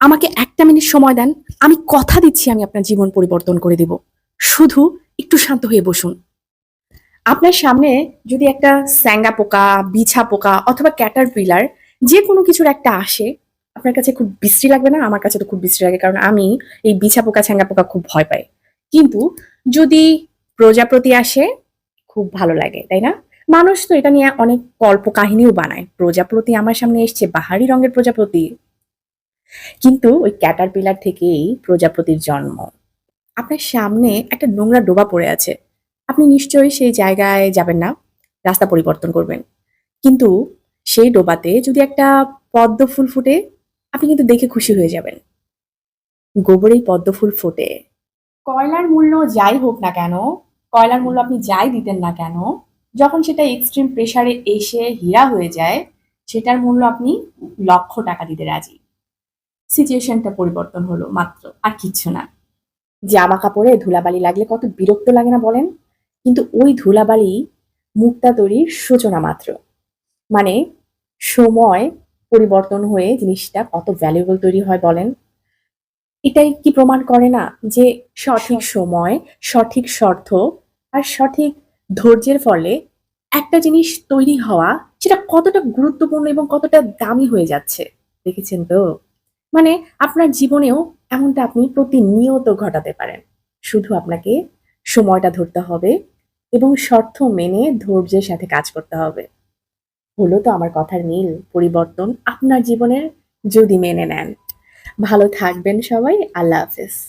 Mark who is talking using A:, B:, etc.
A: আমাকে ১টা মিনিট সময় দেন। আমি কথা দিচ্ছি আমি আপনার জীবন পরিবর্তন করে দিব। শুধু একটু শান্ত হয়ে বসুন। আপনার সামনে যদি একটা স্যাঙ্গা পোকা, বিছা পোকা অথবা ক্যাটারপিলার যেকোনো কিছুর একটা আসে, আপনার কাছে খুব বিশ্রী লাগবে না? আমার কাছে তো খুব বিশ্রী লাগে। কারণ আমি এই বিছা পোকা, ছ্যাঙ্গা পোকা খুব ভয় পাই। কিন্তু যদি প্রজাপতি আসে, খুব ভালো লাগে, তাই না? মানুষ তো এটা নিয়ে অনেক কল্পকাহিনীও বানায়। প্রজাপতি আমার সামনে এসছে, বাহারি রঙের প্রজাপতি। কিন্তু ওই ক্যাটারপিলার থেকেই প্রজাপতির জন্ম। আপনার সামনে একটা নোংরা ডোবা পড়ে আছে। আপনি নিশ্চয়ই সেই জায়গায় যাবেন না, রাস্তা পরিবর্তন করবেন। কিন্তু সেই ডোবাতে যদি একটা পদ্ম ফুল ফুটে, আপনি কিন্তু দেখে খুশি হয়ে যাবেন। গোবরেই পদ্ম ফুল ফোটে। কয়লার মূল্য যাই হোক না কেন, কয়লার মূল্য আপনি যাই দিতেন না কেন, যখন সেটা এক্সট্রিম প্রেসারে এসে হীরা হয়ে যায়, সেটার মূল্য আপনি লক্ষ টাকা দিতে রাজি। সিচুয়েশনটা পরিবর্তন হলো মাত্র, আর কিচ্ছু না। জামা কাপড়ে ধুলাবালি লাগলে কত বিরক্ত লাগে না বলেন? কিন্তু ওই ধুলাবালি মুক্তা তৈরির সূচনা মাত্র। মানে সময় পরিবর্তন হয়ে জিনিসটা কত ভ্যালুয়েবল তৈরি হয় বলেন? এটাই কি প্রমাণ করে না যে সঠিক সময়, সঠিক শর্ত আর সঠিক ধৈর্যের ফলে একটা জিনিস তৈরি হওয়া সেটা কতটা গুরুত্বপূর্ণ এবং কতটা দামি হয়ে যাচ্ছে। দেখেছেন তো? মানে আপনার জীবনেও এমনটা আপনি প্রতিনিয়ত ঘটাতে পারেন। শুধু আপনাকে সময়টা ধরতে হবে এবং শর্ত মেনে ধৈর্যের সাথে কাজ করতে হবে। হলো তো আমার কথার মিল, পরিবর্তন আপনার জীবনের যদি মেনে নেন। ভালো থাকবেন সবাই। আল্লাহ হাফেজ।